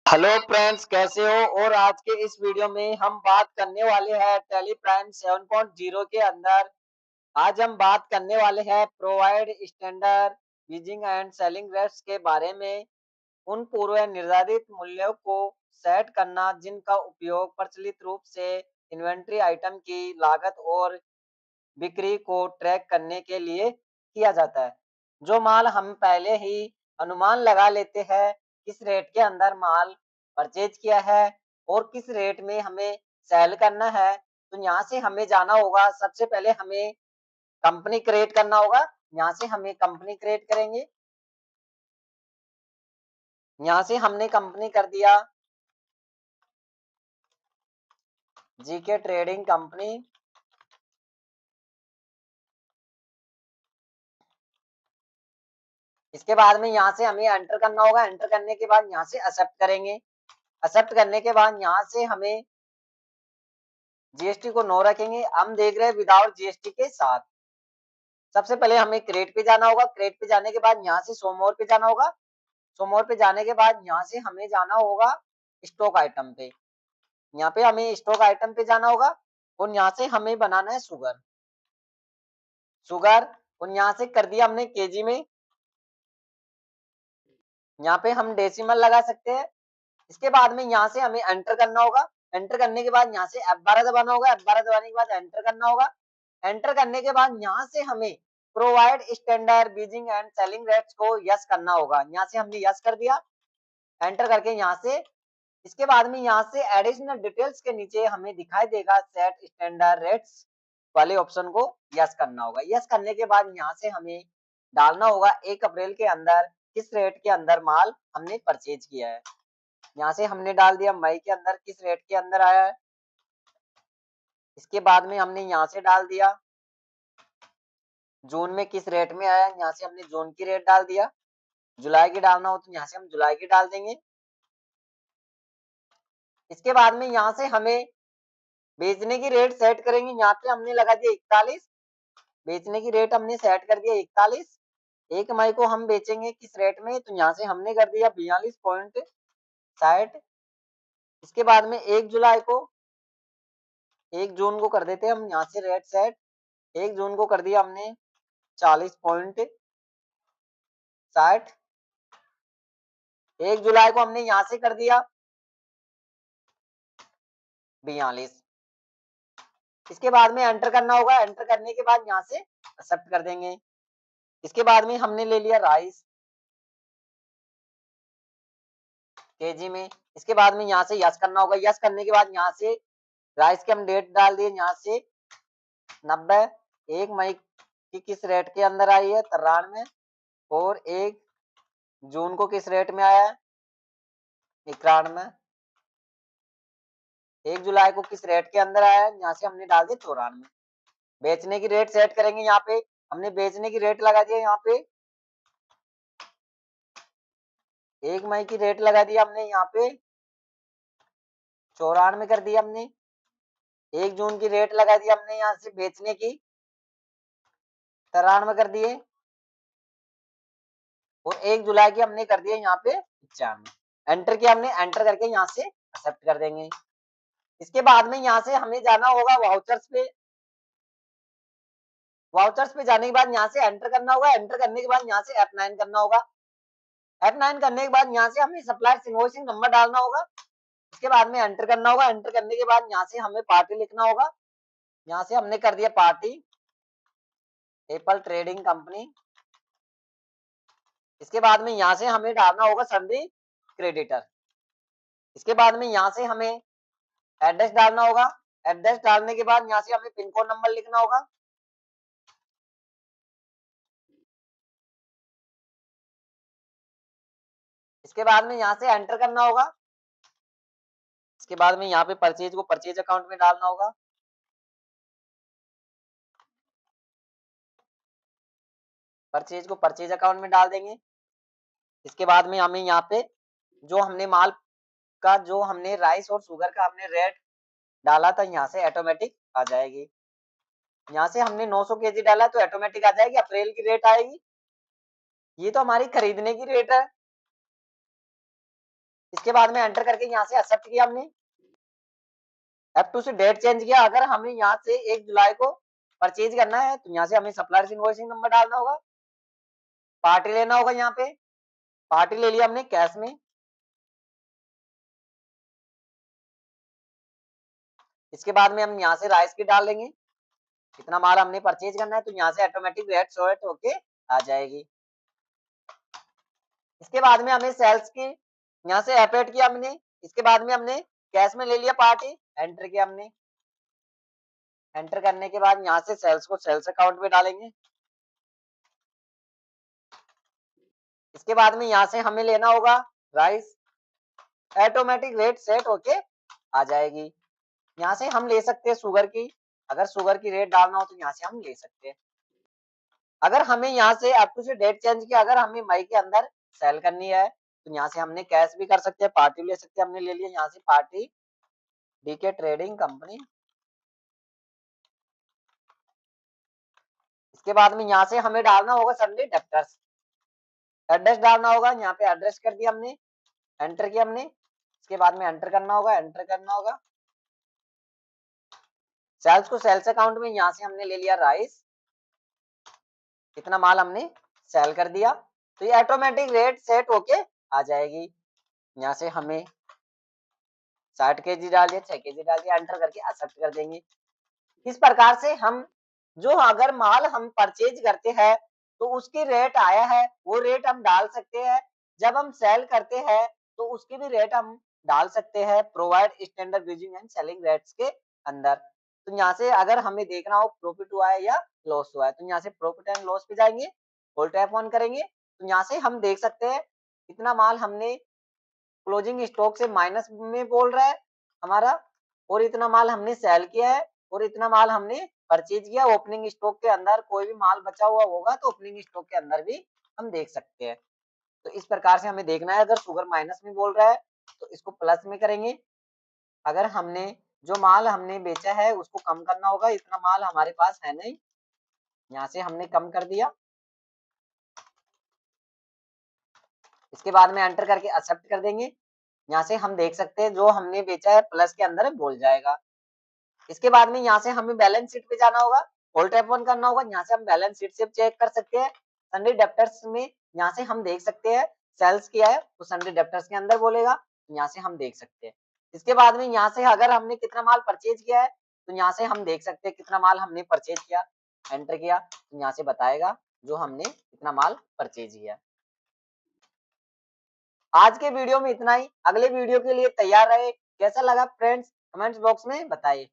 Hello friends, कैसे हो। और आज के इस वीडियो में हम बात करने वाले हैं टैली प्राइम 7.0 के अंदर। आज हम बात करने वाले हैं provide standard using and selling rates के बारे में। उन पूर्व निर्धारित मूल्यों को सेट करना जिनका उपयोग प्रचलित रूप से इन्वेंट्री आइटम की लागत और बिक्री को ट्रैक करने के लिए किया जाता है। जो माल हम पहले ही अनुमान लगा लेते हैं किस रेट के अंदर माल परचेज किया है और किस रेट में हमें सेल करना है, तो यहाँ से हमें जाना होगा। सबसे पहले हमें कंपनी क्रिएट करना होगा। यहाँ से हमें कंपनी क्रिएट करेंगे। यहाँ से हमने कंपनी कर दिया जीके ट्रेडिंग कंपनी। इसके बाद में यहाँ से हमें एंटर करना होगा। एंटर करने के बाद यहाँ से एक्सेप्ट करेंगे। एक्सेप्ट करने के बाद यहाँ से हमें जीएसटी को नो रखेंगे। हम देख रहे हैं विदाउट जीएसटी के साथ। सबसे पहले हमें क्रेडिट पे जाना होगा। क्रेडिट पे जाने के बाद यहाँ से शो मोर पे जाना होगा। शो मोर पे जाने के बाद यहाँ से हमें जाना होगा स्टॉक आइटम पे। यहाँ पे हमें स्टॉक आइटम पे जाना होगा और यहाँ से हमें बनाना है शुगर। शुगर और यहाँ से कर दिया हमने केजी में। यहाँ पे हम डेसिमल लगा सकते हैं। इसके बाद में यहाँ से हमें एंटर करना होगा। एंटर करने के बाद यहाँ से F12 दबाना होगा। F12 दबाने के बाद एंटर करना होगा। एंटर करने के बाद यहाँ से हमें provide standard Beijing and selling rates को यस करना होगा। यहाँ से हमने यस कर दिया एंटर करके यहाँ से। इसके बाद में यहाँ से एडिशनल डिटेल्स के नीचे हमें दिखाई देगा सेट स्टैंडर्ड रेट्स वाले ऑप्शन को यस करना होगा। यस करने के बाद यहाँ से हमें डालना होगा 1 अप्रैल के अंदर किस रेट के अंदर माल हमने परचेज किया है। यहाँ से हमने डाल दिया मई के अंदर किस रेट के अंदर आया है। इसके बाद में हमने यहाँ से डाल दिया जून में किस रेट में आया। यहाँ से हमने जून की रेट डाल दिया। जुलाई की डालना हो तो यहाँ से हम जुलाई की डाल देंगे। इसके बाद में यहाँ से हमें बेचने की रेट सेट करेंगे। यहाँ पे हमने लगा दिया 41। बेचने की रेट हमने सेट कर दिया 41। 1 मई को हम बेचेंगे किस रेट में, तो यहाँ से हमने कर दिया 42.60। इसके बाद में 1 जुलाई को 1 जून को कर देते हैं हम यहाँ से रेट सेट। 1 जून को कर दिया हमने 40.60। 1 जुलाई को हमने यहाँ से कर दिया 42। इसके बाद में एंटर करना होगा। एंटर करने के बाद यहाँ से एक्सेप्ट कर देंगे। इसके बाद में हमने ले लिया राइस केजी में। इसके बाद में यहाँ से यस करना होगा। यस करने के बाद यहाँ से राइस की हम डेट डाल दिए यहाँ से 90। 1 मई की किस रेट के अंदर आई है 93। और 1 जून को किस रेट में आया है 91। 1 जुलाई को किस रेट के अंदर आया है, यहाँ से हमने डाल दिया 94। बेचने की रेट सेट करेंगे। यहाँ पे हमने बेचने की रेट लगा दिया। यहाँ पे 1 मई की रेट लगा दिया हमने यहाँ पे 94 कर दिया हमने। 1 जून की रेट लगा दिया हमने यहाँ से बेचने की 93 कर दिए। और 1 जुलाई की हमने कर दिया यहाँ पे 95। एंटर किया हमने। एंटर करके यहाँ से एक्सेप्ट कर देंगे। इसके बाद में यहाँ से हमें जाना होगा वाउचर्स पे। वाउचर्स पे जाने के बाद यहाँ से एंटर करना होगा। एंटर करने के बाद यहाँ से F9 करना होगा। F9 करने के बाद यहाँ से हमें सप्लायर इनवॉइसिंग नंबर डालना होगा। इसके बाद में एंटर करना होगा। एंटर करने के बाद यहाँ से हमें पार्टी लिखना होगा। यहाँ से हमने कर दिया पार्टी एप्पल ट्रेडिंग कंपनी। इसके बाद में यहाँ से हमें डालना होगा सन्ड्री क्रेडिटर। इसके बाद में यहाँ से हमें एड्रेस डालना होगा। एड्रेस डालने के बाद यहाँ से हमें पिन कोड नंबर लिखना होगा। इसके बाद में यहाँ से एंटर करना होगा। इसके बाद में यहाँ पे परचेज को परचेज अकाउंट में डालना होगा। परचेज को परचेज अकाउंट में डाल देंगे। इसके बाद में हमें यहाँ पे जो हमने माल का जो हमने राइस और शुगर का हमने रेट डाला था यहाँ से ऑटोमेटिक आ जाएगी। यहाँ से हमने 900 केजी डाला तो ऑटोमेटिक आ जाएगी। अप्रैल की रेट आएगी। ये तो हमारी खरीदने की रेट है। इसके बाद में एंटर करके यहाँ से एक्सेप्ट किया हमने। F2 से डेट चेंज किया। अगर हमें यहाँ से 1 जुलाई को परचेज करना है तो यहाँ से हमें सप्लायर इनवॉइसिंग नंबर डालना होगा, पार्टी लेना होगा। यहाँ पे पार्टी ले लिया हमने कैश में। इसके बाद में हम यहाँ से राइस की डाल देंगे, कितना माल हमने परचेज करना है, तो यहाँ से ऑटोमेटिक रेट शॉर्ट होके आ जाएगी। इसके बाद में हमें सेल्स की यहाँ से एपेट किया हमने। इसके बाद में हमने कैश में ले लिया पार्टी, एंटर किया हमने। एंटर करने के बाद यहाँ से सेल्स को सेल्स अकाउंट में डालेंगे। इसके बाद में यहाँ से हमें लेना होगा राइस, ऑटोमेटिक रेट सेट होके आ जाएगी। यहाँ से हम ले सकते हैं शुगर की, अगर शुगर की रेट डालना हो तो यहाँ से हम ले सकते हैं। अगर हमें यहाँ से अप टू से डेट चेंज किया, अगर हमें मई के अंदर सेल करनी है तो यहाँ से हमने कैश भी कर सकते हैं, पार्टी ले सकते हैं। हमने ले लिया यहाँ से पार्टी डीके ट्रेडिंग कंपनी। इसके बाद में यहाँ से हमें डालना होगा संडे डेप्टर्स, एड्रेस डालना होगा। यहाँ पे एड्रेस कर दिया हमने, एंटर किया हमने। इसके बाद में एंटर करना होगा, एंटर करना होगा। सेल्स को सेल्स अकाउंट में यहाँ से हमने ले लिया राइस, कितना माल हमने सेल कर दिया, तो ये ऑटोमेटिक रेट सेट होके आ जाएगी। यहाँ से हमें 60 केजी डाल दिया, 6 केजी डाल दिया, एंटर करके एक्सेप्ट कर देंगे। इस प्रकार से हम जो अगर माल हम परचेज करते हैं तो उसकी रेट आया है वो रेट हम डाल सकते हैं। जब हम सेल करते हैं तो उसकी भी रेट हम डाल सकते हैं, provide standard using and selling rates के अंदर। तो यहाँ से अगर हमें देखना हो प्रॉफिट हुआ है या लॉस हुआ है तो यहाँ से प्रॉफिट एंड लॉस पे जाएंगे, होल्ड टैप ऑन करेंगे तो यहाँ से हम देख सकते हैं कितना माल हमने क्लोजिंग स्टॉक से माइनस में बोल रहा है हमारा, और इतना माल हमने सेल किया है और इतना माल हमने परचेज किया। ओपनिंग स्टॉक के अंदर कोई भी माल बचा हुआ होगा तो ओपनिंग स्टॉक के अंदर भी हम देख सकते हैं। तो इस प्रकार से हमें देखना है। अगर शुगर माइनस में बोल रहा है तो इसको प्लस में करेंगे। अगर हमने जो माल हमने बेचा है उसको कम करना होगा, इतना माल हमारे पास है नहीं, यहाँ से हमने कम कर दिया। इसके बाद में एंटर करके एक्सेप्ट कर देंगे। यहाँ से हम देख सकते हैं जो हमने बेचा है प्लस के अंदर बोल जाएगा। इसके बाद में यहाँ से हमें बैलेंस शीट पे जाना होगा, होल्ड टैप ऑन करना होगा। यहाँ से हम बैलेंस शीट से चेक कर सकते हैं। सन्डे डेप्टर्स में यहाँ से हम देख सकते हैं सेल्स किया है तो सन्डे डेप्टर्स के अंदर बोलेगा, यहाँ से हम देख सकते हैं। इसके बाद में यहाँ से अगर हमने कितना माल परचेज किया है तो यहाँ से हम देख सकते हैं कितना माल हमने परचेज किया, एंटर किया तो यहाँ से बताएगा जो हमने कितना माल परचेज किया। आज के वीडियो में इतना ही, अगले वीडियो के लिए तैयार रहे। कैसा लगा फ्रेंड्स कमेंट्स बॉक्स में बताइए।